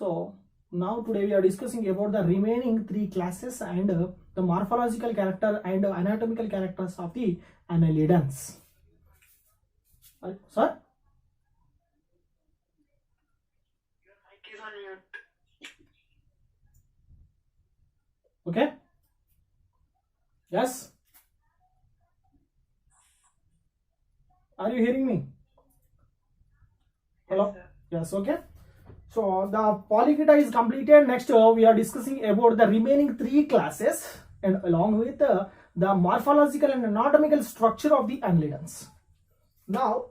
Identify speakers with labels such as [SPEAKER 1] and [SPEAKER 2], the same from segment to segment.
[SPEAKER 1] So now today we are discussing about the remaining three classes and the morphological character and anatomical characters of the annelidans. Sir? Okay. Yes. Are you hearing me? Hello. Yes. Okay. So the Polyketa is completed. Next we are discussing about the remaining three classes and along with the morphological and anatomical structure of the annelidans. Now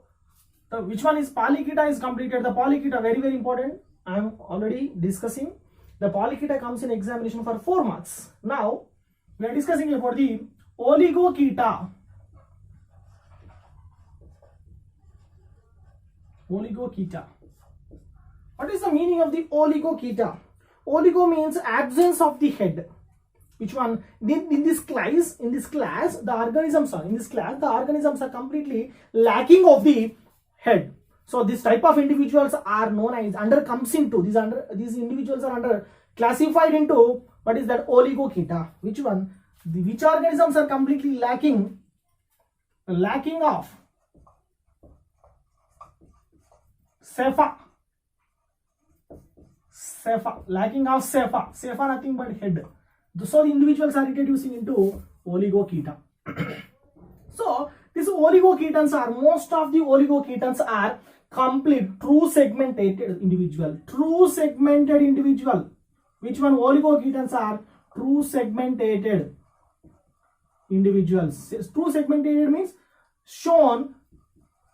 [SPEAKER 1] which one is Polyketa is completed. The Polyketa very important. I am already discussing. The Polyketa comes in examination for 4 marks. Now we are discussing about the Oligoketa. Oligoketa. What is the meaning of the Oligoketa? Oligo means absence of the head. Which one? In this class, the organisms are completely lacking of the head. So this type of individuals are known as these individuals are classified into what is that? Oligoketa. Which one? Which organisms are completely lacking of cepha, lacking of cepha nothing but head. So the individuals are introducing into Oligoketa. So these oligoketans are, most of the oligoketans are complete true segmented individual. Which one? Oligoketans are true segmented individuals. True segmented means shown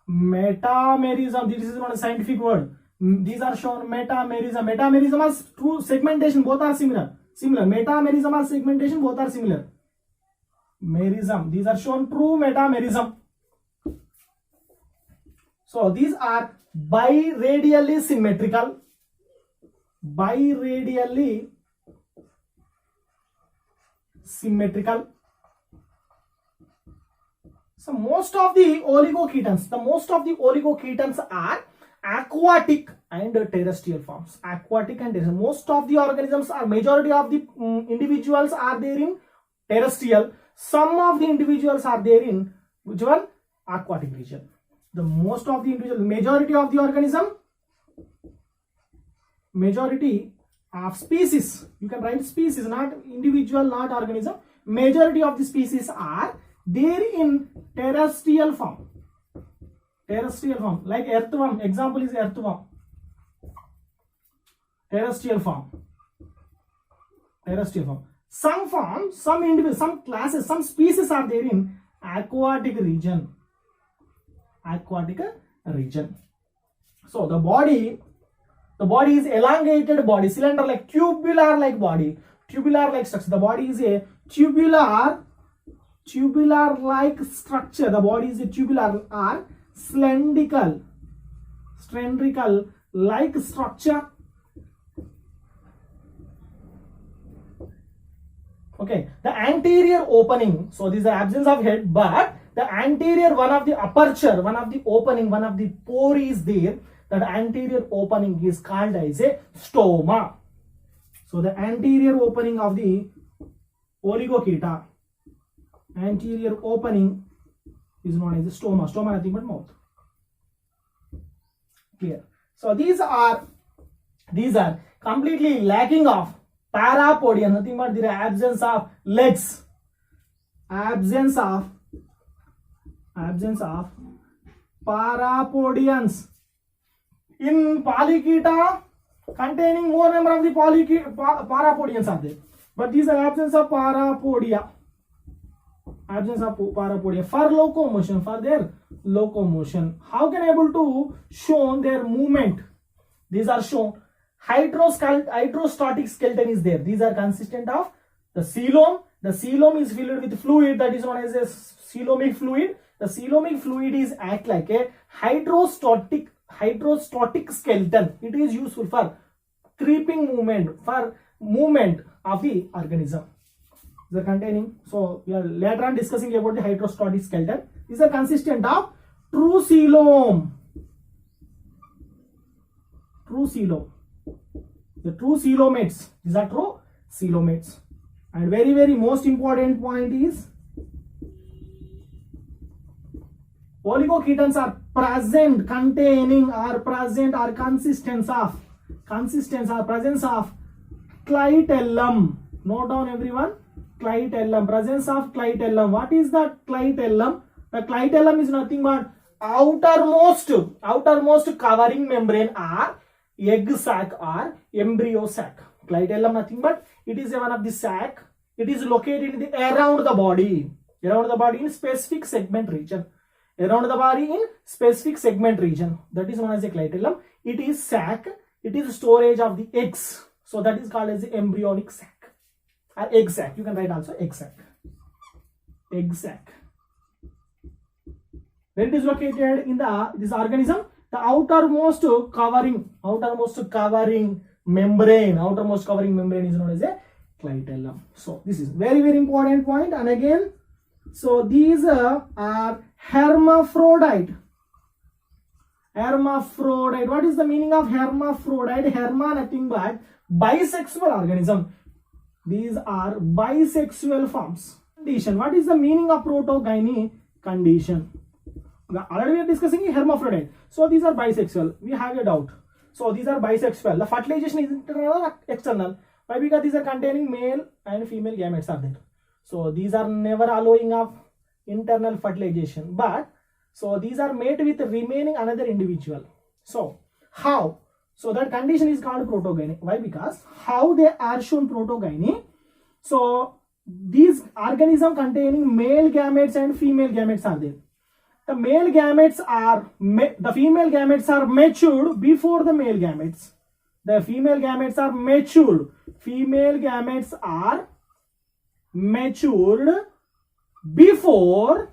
[SPEAKER 1] metamerism. This is not a scientific word. These are shown metamerism. Metamerism is true segmentation. Both are similar. Metamerism or segmentation, both are similar. Merism. These are shown true metamerism. So these are biradially symmetrical. So most of the oligoketans are aquatic and terrestrial forms. Most of the organisms are, majority of the individuals are there in terrestrial. Some of the individuals are there in which one? Aquatic region. The most of the individual, majority of the organism, majority of species, you can write species, not individual, not organism. Majority of the species are there in terrestrial form. Like earthworm. Example is earthworm. Terrestrial form. Some forms, some individuals, some classes, some species are there in aquatic region. So the body is elongated body, cylinder like, tubular like body, tubular like structure. The body is a tubular like structure. The body is a tubular or cylindrical like structure. Okay, the anterior opening. So this is the absence of head, but the anterior, one of the aperture, one of the opening, one of the pore is there. That anterior opening is called as a stoma. So the anterior opening of the Oligoketa, anterior opening is known as a stoma. Stoma nothing but mouth. Clear. So these are completely lacking of parapodia, nothing but the absence of legs, absence of parapodians. In Polyketa, containing more number of the parapodians are there, but these are absence of parapodia. For locomotion, for their locomotion. How can I able to show their movement? These are shown. Hydrostatic skeleton is there. These are consistent of the coelom. The coelom is filled with fluid that is known as a coelomic fluid. The coelomic fluid is act like a hydrostatic skeleton. It is useful for creeping movement, for movement of the organism. These are containing. So we are later on discussing about the hydrostatic skeleton. These are consistent of true coelom. The true coelomates. These are true coelomates. And very most important point is oligoketones are present, containing or present or consistence or presence of clitellum. Note down everyone, clitellum, presence of clitellum. What is that clitellum? The clitellum is nothing but outermost covering membrane or egg sac or embryo sac. Clitellum nothing but it is one of the sac. It is located in around the body in specific segment region. Around the body in specific segment region. That is known as a clitellum. It is sac. It is storage of the eggs. So that is called as the embryonic sac or egg sac. You can write also egg sac. Egg sac. Where it is located in this organism, the outermost covering membrane is known as a clitellum. So this is very important point. And again, so these are hermaphrodite. What is the meaning of hermaphrodite? Herma nothing but bisexual organism. These are bisexual forms. Condition. What is the meaning of protogyny condition? Already we are discussing hermaphrodite. So these are bisexual. We have a doubt. So these are bisexual. The fertilization is internal or external. Why? Because these are containing male and female gametes are there. So these are never allowing of internal fertilization. But so these are mate with remaining another individual. So how? So that condition is called protogyny. Why? Because how they are shown protogyny. So these organisms containing male gametes and female gametes are there. The female gametes are matured before the male gametes. The female gametes are matured. Female gametes are matured before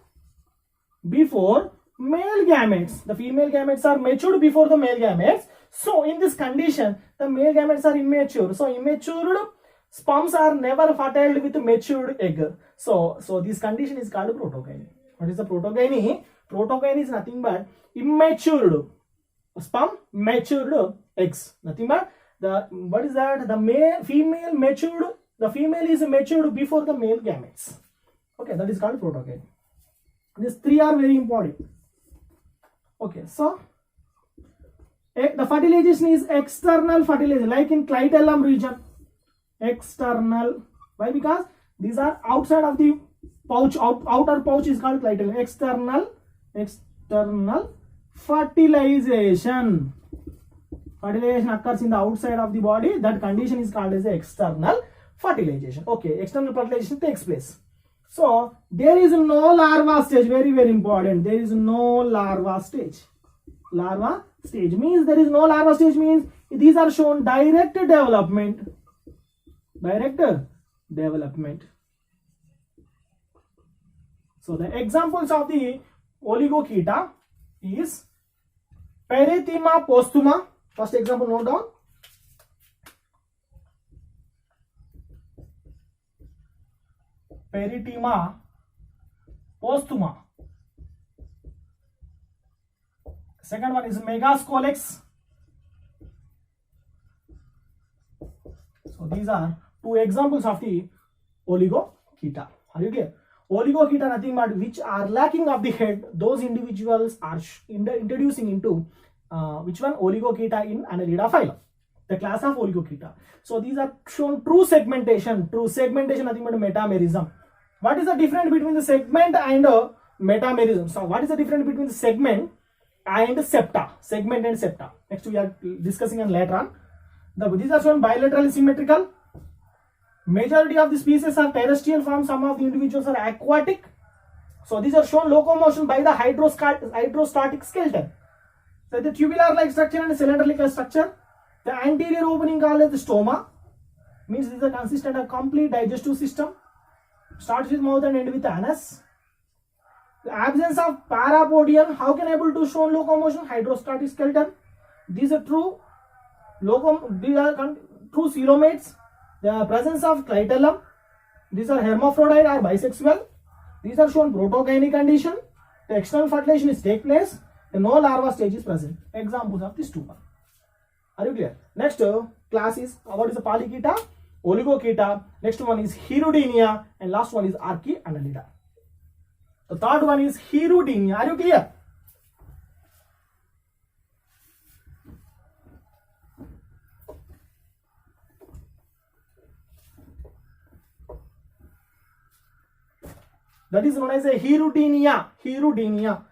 [SPEAKER 1] male gametes. The female gametes are matured before the male gametes. So in this condition, the male gametes are immature. So immature sperms are never fertilized with matured egg. So this condition is called protogyny. What is the protogyny? Protogyny is nothing but immature sperm, matured eggs. Nothing but the female is matured before the male gametes. Okay, that is called protogyny. These three are very important. Okay, so the fertilization is external fertilization, like in clitellum region. External. Why? Because these are outside of the pouch. Outer pouch is called clitellum. External fertilization. Fertilization occurs in the outside of the body. That condition is called as external fertilization. Okay, external fertilization takes place. So there is no larva stage. Very important. There is no larva stage. Larva stage means there is no larva stage means these are shown direct development. So the examples of the Oligoketa is Perithema posthuma. First example, note down. Perithema posthuma. Second one is Megascolex. So these are two examples of the Oligoketa. Are you clear? Oligoketa nothing but which are lacking of the head. Those individuals are introducing into which one? Oligoketa in Annelida phylum, the class of Oligoketa. So these are shown true segmentation. True segmentation nothing but metamerism. What is the difference between the segment and metamerism? So what is the difference between the segment and septa? Segment and septa. Next we are discussing on later on. These are shown bilaterally symmetrical. Majority of the species are terrestrial form. Some of the individuals are aquatic. So these are shown locomotion by the hydrostatic skeleton. So the tubular-like structure and cylinder-like structure. The anterior opening called as the stoma. Means these are consistent of complete digestive system. Starts with mouth and end with anus. The absence of parapodium. How can able to show locomotion? Hydrostatic skeleton. These are true true coelomates. The presence of clitellum. These are hermaphrodite or bisexual. These are shown protogyny condition. The external fertilization is take place. The no larva stage is present. Examples of this two. Are you clear? Next class is what is the Polychaeta? Oligochaeta. Next one is Hirudinea, and last one is Archaeannelida. The third one is Hirudinea. Are you clear? That is known as a Hirudinea. Hirudinea.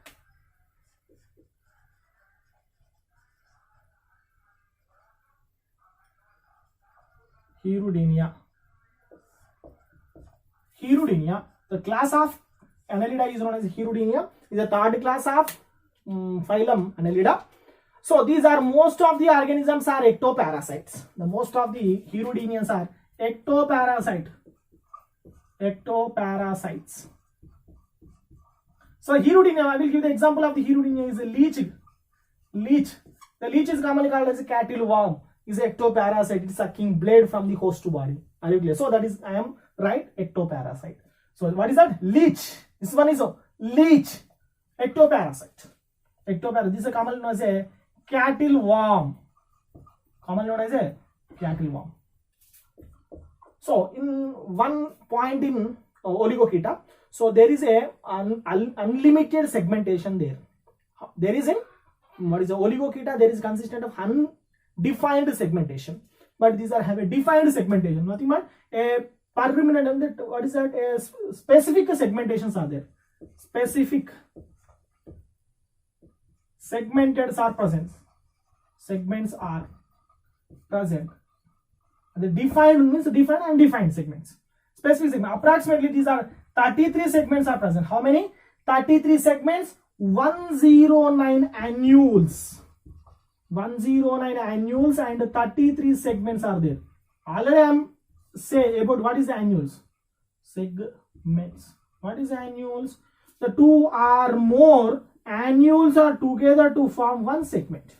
[SPEAKER 1] Hirudinea. Hirudinea. The class of Annelida is known as Hirudinea. Is the third class of phylum Annelida. So these are most of the organisms are ectoparasites. The most of the Hirudinians are ectoparasite. Ectoparasites. So Hirudinea, I will give the example of the Hirudinea is a leech. Leech. The leech is commonly called as a cattle worm. Is ectoparasite. It is sucking blood from the host body. Are you clear? So that is, I am right, ectoparasite. So what is that? Leech. This one is a leech. Ectoparasite. Ectoparasite. This is commonly known as a cattle worm. Commonly known as a cattle worm. So in one point in Oligochaeta, so there is a unlimited segmentation there. There is a what is a Oligochaeta? There is consistent of undefined segmentation, but these are have a defined segmentation. Nothing but a permanent. What is that? A specific segmentations are there. Specific segmented are present. Segments are present. And the defined means defined and defined segments. Specific segment. Approximately these are 33 segments are present. How many? 33 segments. 109 annuals. 109 annuals and 33 segments are there. Already I am say about what is the annuals. Segments. What is the annuals? The two or more annuals are together to form one segment.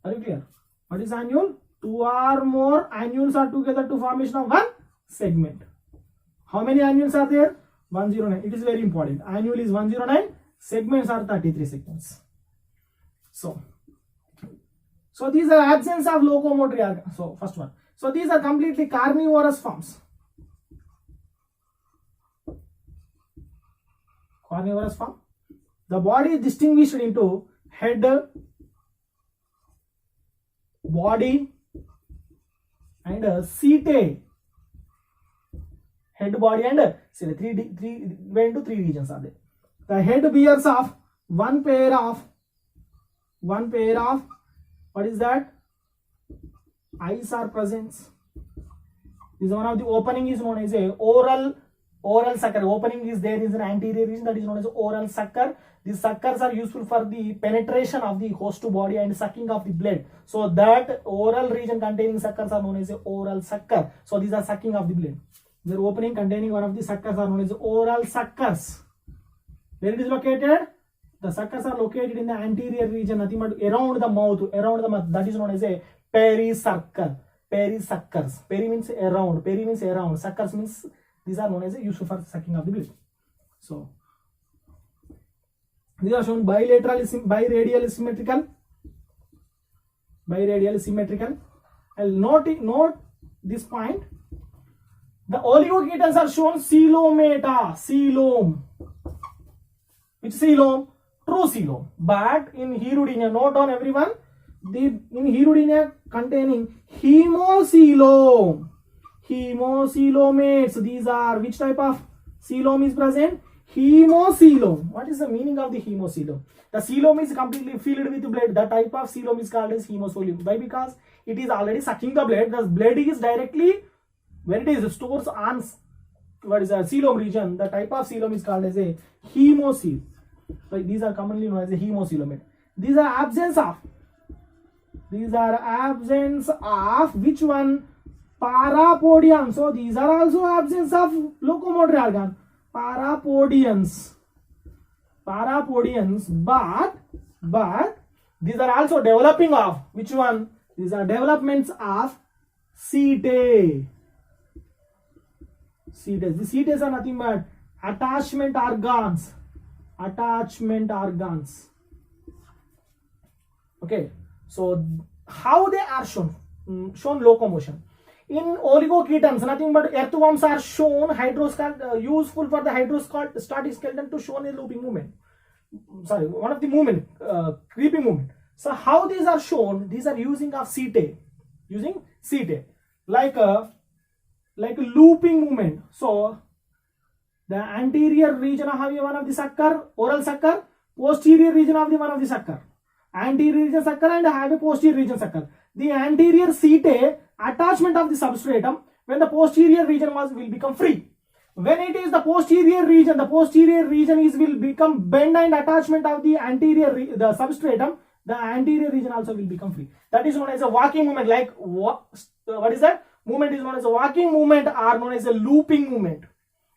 [SPEAKER 1] Are you clear? What is annual? Two or more annuals are together to formation of one segment. How many annuals are there? 109. It is very important. Annual is 109. Segments are 33 segments. So these are absence of locomotory organ. So first one. So these are completely carnivorous forms. Carnivorous form. The body is distinguished into head, body, and setae. Head, body, and say three went to three regions are there. The head bears of one pair of what is that? Eyes are present. This is one of the opening is known as a oral sucker. Opening is there is an anterior region that is known as oral sucker. These suckers are useful for the penetration of the host to body and sucking of the blood. So that oral region containing suckers are known as a oral sucker. So these are sucking of the blood. The opening containing one of the suckers are known as oral suckers. Where it is located? The suckers are located in the anterior region, nothing but around the mouth. That is known as a perisucker. Perisuckers. Peri means around. Peri means around. Suckers means these are known as useful for sucking of the blood. So these are shown biradial symmetrical. Biradial symmetrical. I'll note this point. The oligochetons are shown coelomata. Coelom. Which coelom? True coelom. But in Hirudinea, note on everyone. In Hirudinea containing hemocoelom. Hemocoelomates. These are which type of coelom is present? Hemocoelom. What is the meaning of the hemocoelom? The coelom is completely filled with blood. The type of coelom is called as hemocoelom. Why? Because it is already sucking the blood. The blood is directly when it is stores on what is a coelom region. The type of coelom is called as a hemocoelom. So these are commonly known as a hemocoelomate. These are absence of which one? Parapodium. So these are also absence of locomotory organ. Parapodians, but these are also developing of which one? These are developments of setae. The setae are nothing but attachment organs. Okay, so how they are shown? Shown locomotion. In oligoketones, nothing but earthworms are shown useful for the hydrostatic skeleton to show a looping movement. Sorry, one of the movement, creeping movement. So how these are shown? These are using setae, like a looping movement. So the anterior region of one of the sucker, oral sucker, posterior region of the one of the sucker, anterior region sucker and have a posterior region sucker. The anterior setae attachment of the substratum, when the posterior region will become free. When it is the posterior region will become bend and attachment of the the substratum, the anterior region also will become free. That is known as a walking movement. Like what is that? Movement is known as a walking movement or known as a looping movement.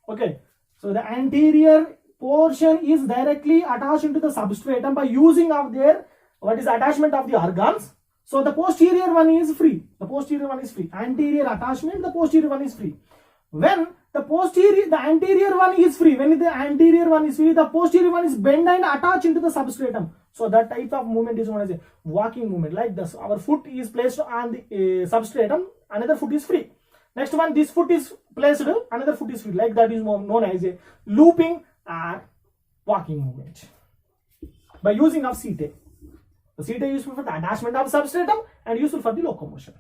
[SPEAKER 1] Okay. So the anterior portion is directly attached into the substratum by using of their attachment of the organs. So the posterior one is free. Anterior attachment, the posterior one is free. When the anterior one is free, the posterior one is bent and attached into the substratum. So that type of movement is known as a walking movement. Like this, our foot is placed on the substratum, another foot is free. Next one, this foot is placed, another foot is free. Like that is known as a looping or walking movement by using of setae. The setae is useful for the attachment of substratum and useful for the locomotion.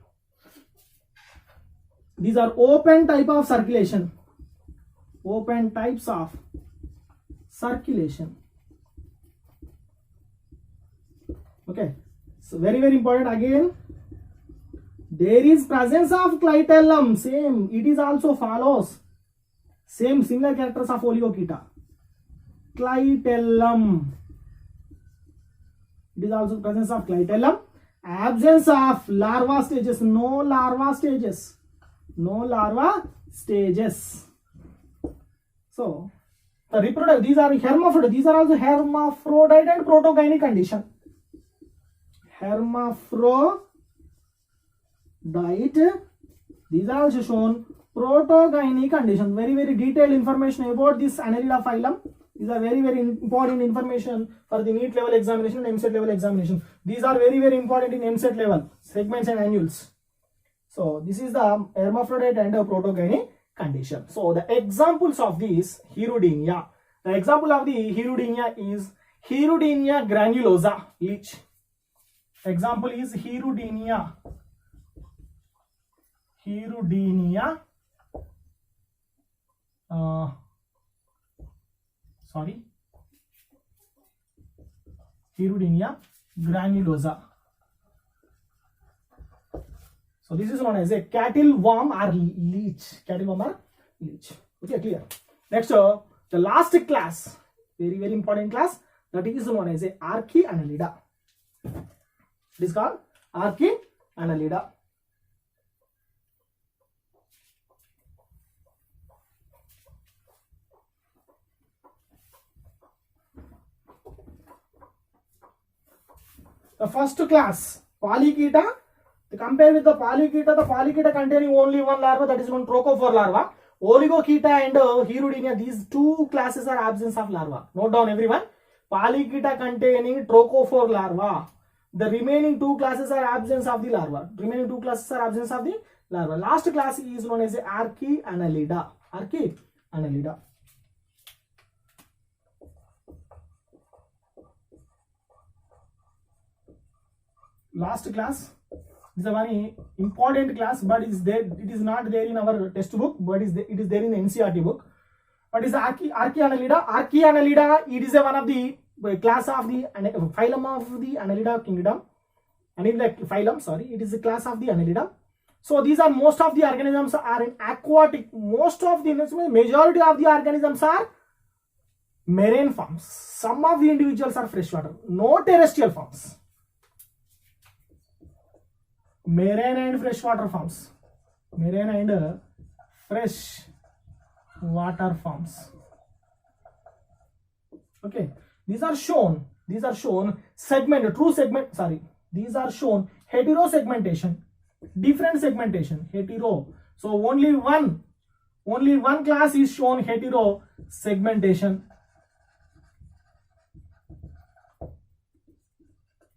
[SPEAKER 1] These are open type of circulation. Open types of circulation. Okay. So very important again. There is presence of clitellum. Same. It is also follows. Same similar characters of Oligoketa. Clitellum. It is also presence of clitellum. Absence of larva stages. No larva stages. So the reproductive, these are hermaphrodite. These are also hermaphrodite and protogyny condition. Hermaphrodite. These are also shown protogyny condition. Very detailed information about this Annelida phylum. These are very important information for the NEET level examination and MSET level examination. These are very important in MSET level, segments and annuals. So this is the hermaphrodite and protogyny condition. So the examples of these Hirudinea. The example of the Hirudinea is Hirudinea granulosa leech. Example is Hirudinea. Hirudinea granulosa. So this is known as a cattle worm or leech. Okay, clear. Next, the last class, very important class, that is known as a Archaeannelida. It is called Archaeannelida. The first class, Polychaeta. Compare with the Polychaeta containing only one larva, that is one trochophore larva. Oligoketa and Hirudinea, these two classes are absence of larva. Note down everyone. Polychaeta containing trochophore larva. The remaining two classes are absence of the larva. Last class is known as Archaeannelida. Last class is a very important class, but it is not there in our textbook, but it is there in the NCERT book. What is the Archaeannelida? Archaeannelida, it is one of the class of the phylum of the Annelida kingdom. Annelida phylum, sorry, it is a class of the Annelida. So these are, most of the organisms are in aquatic. Majority of the organisms are marine forms. Some of the individuals are freshwater, no terrestrial forms. Marine and freshwater forms. Okay, these are shown these are shown heterosegmentation, different segmentation, hetero. So only one class is shown heterosegmentation.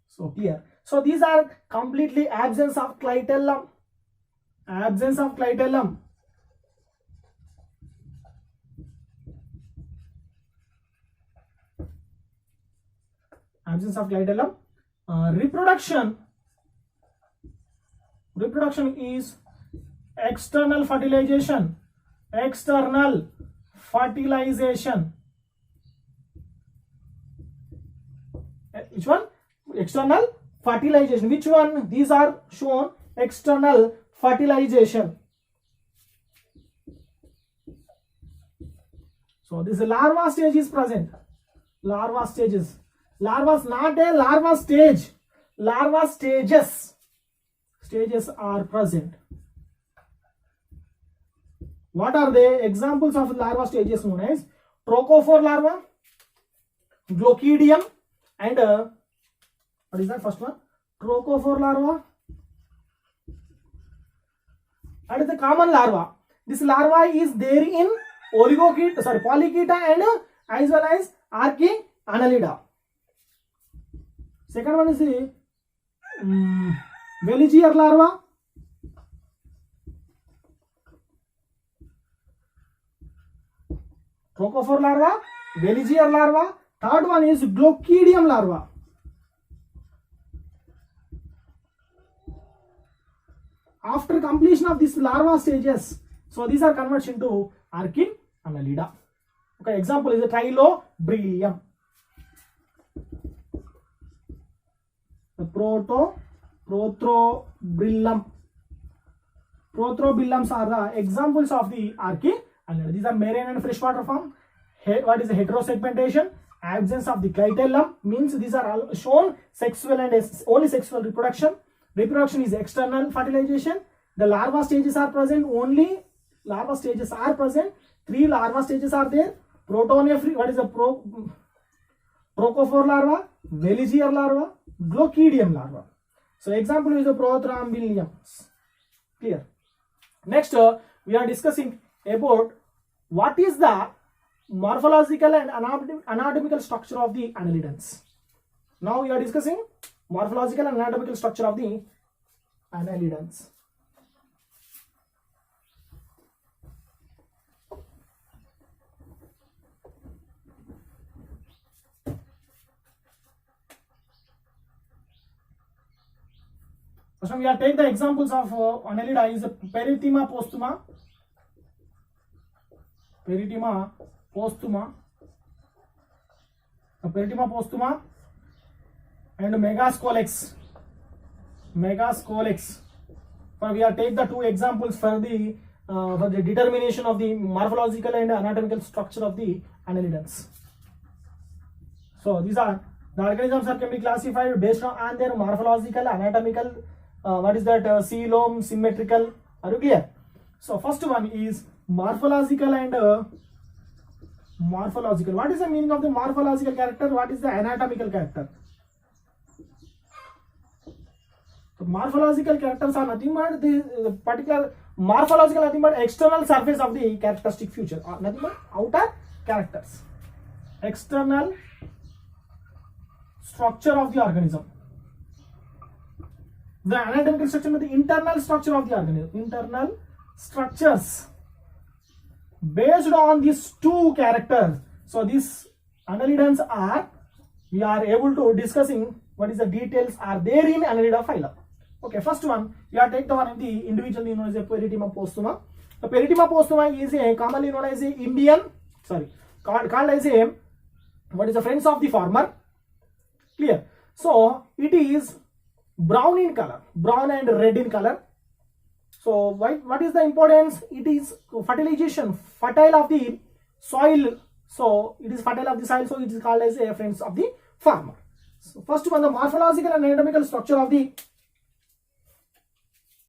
[SPEAKER 1] So clear. So these are completely absence of clitellum. Absence of clitellum. Absence of clitellum. Reproduction. Reproduction is external fertilization. External fertilization. Which one? External fertilization. Which one? These are shown external fertilization. So this larva stage is present. Larva stages. Larva is not a larva stage. Larva stages. Stages are present. What are they? Examples of larva stages known as trochophore larva, glochidium, and what is that first one? Trochophore larva. And the common larva. This larva is there in Polychaeta and as well as Archaeannelida. Second one is the Veliger larva. Trochophore larva, Veliger larva. Third one is Glochidium larva. After completion of these larva stages, so these are converted into Archaeannelida. Okay, example is a Trilobrillium. The Prothrobrillum. Prothrobrillums are the examples of the Archaeannelida. These are marine and freshwater form. What is the heterosegmentation? Absence of the clitellum means these are all shown sexual and only sexual reproduction. Reproduction is external fertilization. The larva stages are present. Only larva stages are present. 3 larva stages are there. Protonephry. What is the trochophore larva, Veliger larva, Glochidium larva. So example is the Prothrombillum. Clear. Next we are discussing about what is the morphological and anatomical structure of the annelidans. Now we are discussing morphological and anatomical structure of the annelidans. So we are take the examples of annelida is Perithema posthuma. Perithema posthuma. Perithema posthuma and Megascolex. Megascolex. So we are take the 2 examples for the determination of the morphological and anatomical structure of the annelidans. So these are the organisms that can be classified based on their morphological, anatomical. What is that? Coelom, symmetrical. Are you clear? So first one is morphological and morphological. What is the meaning of the morphological character? What is the anatomical character? So morphological characters are nothing but the particular morphological, nothing but external surface of the characteristic feature, or nothing but outer characters. External structure of the organism. The anatomical structure is the internal structure of the organism. Internal structures based on these 2 characters. So these annelidans are, we are able to discussing what is the details are there in Annelida phylum. Okay, first one, we are take the one of the individual known as a Perithema posthuma. The Perithema posthuma is a commonly known as a Indian, called as a, what is the friends of the farmer. Clear. So it is brown in color, brown and red in color. So what is the importance? It is fertilization, fertile of the soil. So it is fertile of the soil, so it is called as a friends of the farmer. So first one, the morphological and anatomical structure of the